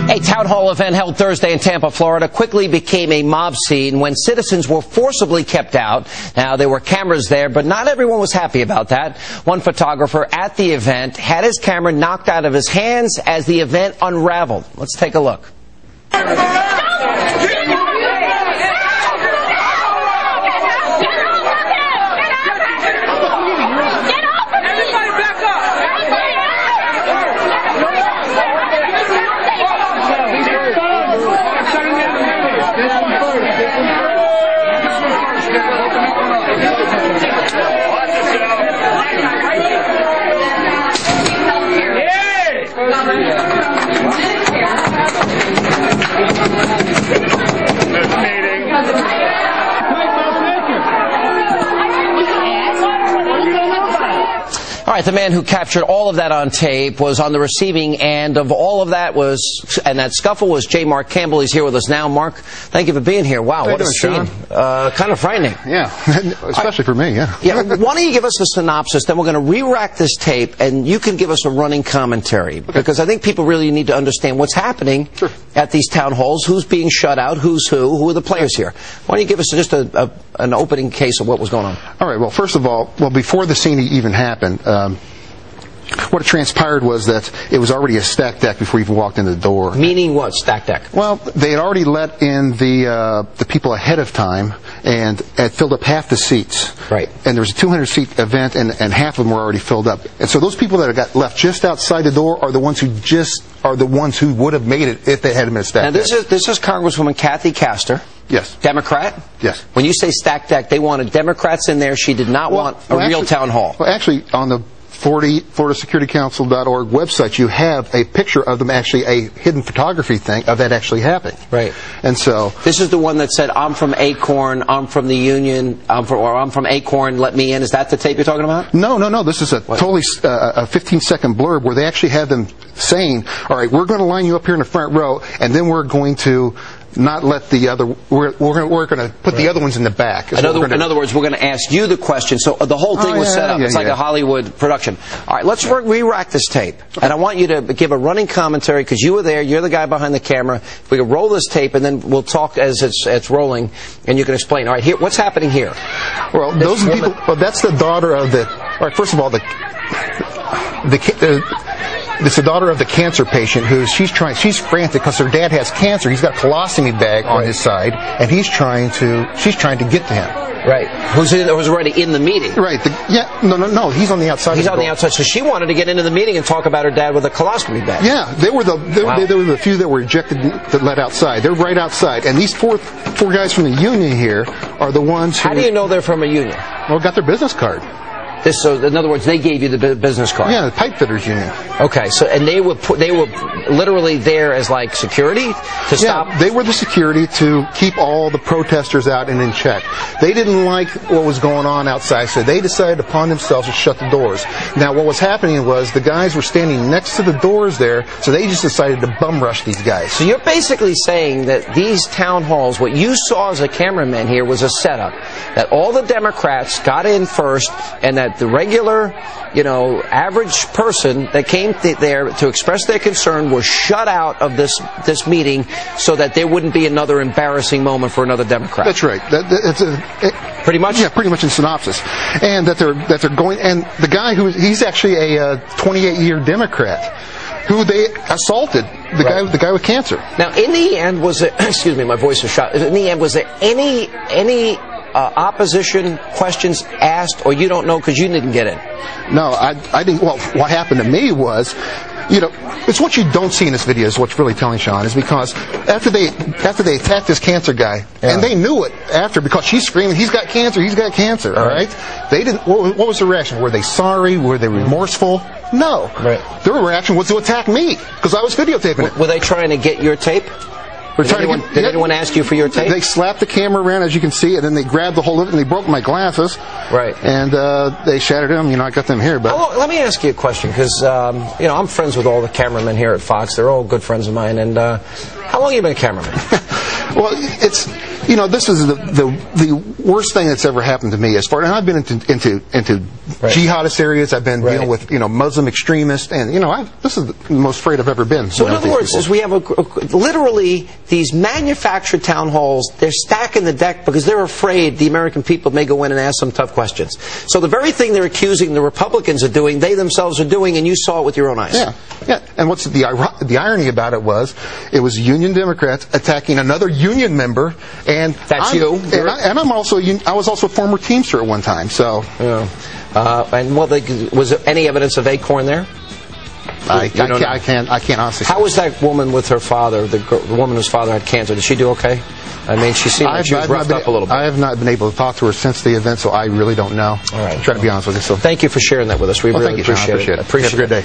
A town hall event held Thursday in Tampa, Florida, quickly became a mob scene when citizens were forcibly kept out. Now, there were cameras there, but not everyone was happy about that. One photographer at the event had his camera knocked out of his hands as the event unraveled. Let's take a look. All right, the man who captured all of that on tape was on the receiving end of all of that and that scuffle was J. Mark Campbell. He's here with us now. Mark, thank you for being here. Wow, what a scene. Kind of frightening. Yeah, especially for me, yeah. Yeah, why don't you give us a synopsis, then we're going to re-rack this tape, and you can give us a running commentary, because I think people really need to understand what's happening at these town halls, who's being shut out, who are the players here. Why don't you give us just an opening case of what was going on? All right, well, first of all, before the scene even happened, what transpired was that it was already a stacked deck before you even walked into the door. Meaning what, stacked deck? Well, they had already let in the people ahead of time and had filled up half the seats. Right. And there was a 200-seat event, and half of them were already filled up. And so those people that got left just outside the door are the ones who would have made it if they had been a stacked deck. Now, this is Congresswoman Kathy Castor. Yes. Democrat? Yes. When you say stacked deck, they wanted Democrats in there. She did not want a real town hall. Well, actually, on the FloridaSecurityCouncil.org website, you have a picture of them, actually a hidden photography thing of that actually happening. Right. And so this is the one that said, "I'm from Acorn, I'm from the Union, I'm from Acorn, let me in." Is that the tape you're talking about? No. This is a totally a 15-second blurb where they actually have them saying, "All right, we're going to line you up here in the front row, and then we're going to not let the other. We're going to put the other ones in the back." In other words, we're going to ask you the question. So the whole thing was set up. It's like a Hollywood production. All right, let's re-rack this tape, and I want you to give a running commentary because you were there. You're the guy behind the camera. If we can roll this tape, and then we'll talk as it's rolling, and you can explain. All right, here, what's happening here? Well, those people. Well, that's the daughter of the. All right, first of all, it's the daughter of the cancer patient she's frantic because her dad has cancer. He's got a colostomy bag on his side, and she's trying to get to him. Right. Who's already in the meeting. Right. No. He's on the outside. He's on the outside. So she wanted to get into the meeting and talk about her dad with a colostomy bag. Yeah. They were the few that were ejected to let outside. They're right outside. And these four guys from the union here are the ones who... How do you know they're from a union? Well, got their business card. So, in other words, they gave you the business card. Yeah, the pipe fitters union. Okay, so and they were literally there as like security to stop. Yeah, they were the security to keep all the protesters out and in check. They didn't like what was going on outside, so they decided upon themselves to shut the doors. Now, what was happening was the guys were standing next to the doors there, so they just decided to bum rush these guys. So you're basically saying that these town halls, what you saw as a cameraman here, was a setup. That all the Democrats got in first, and that the regular, average person that came there to express their concern was shut out of this meeting so that there wouldn't be another embarrassing moment for another Democrat. That's right. Pretty much? Yeah, pretty much in synopsis. And that they're going, and the guy he's actually a 28-year Democrat who they assaulted, the guy with cancer. Now, in the end, was it, excuse me, my voice was shot. In the end, was there any opposition questions asked, or you don't know because you didn't get in? No, I didn't. Well, what happened to me was, it's what you don't see in this video is what's really telling, Sean, is because after they attacked this cancer guy, and they knew it after because she's screaming, he's got cancer, all right? They didn't. What was the reaction? Were they sorry? Were they remorseful? No. Right. Their reaction was to attack me because I was videotaping it. Were they trying to get your tape? Did anyone ask you for your tape? They slapped the camera around, as you can see, and then they grabbed the whole of it, and they broke my glasses. Right. And they shattered them. I got them here. But let me ask you a question, because I'm friends with all the cameramen here at Fox. They're all good friends of mine. And how long have you been a cameraman? Well, you know, this is the worst thing that's ever happened to me. As far, and I've been into jihadist areas. I've been dealing with, you know, Muslim extremists, and you know, this is the most afraid I've ever been. So in other words, is we have literally these manufactured town halls. They're stacking the deck because they're afraid the American people may go in and ask some tough questions. So the very thing they're accusing the Republicans of doing, they themselves are doing, and you saw it with your own eyes. Yeah, yeah. And what's the irony about it was Union Democrats attacking another Union member, and that's you. And I'm also I was also a former Teamster at one time. So yeah. And was there any evidence of Acorn there? I can't honestly say. How was that woman with her father, the woman whose father had cancer? Did she do okay? I mean, she seemed like she was roughed up a little bit. I have not been able to talk to her since the event, so I really don't know. All right. I'm trying to be honest with you. So thank you for sharing that with us. We really appreciate it. Have a good day.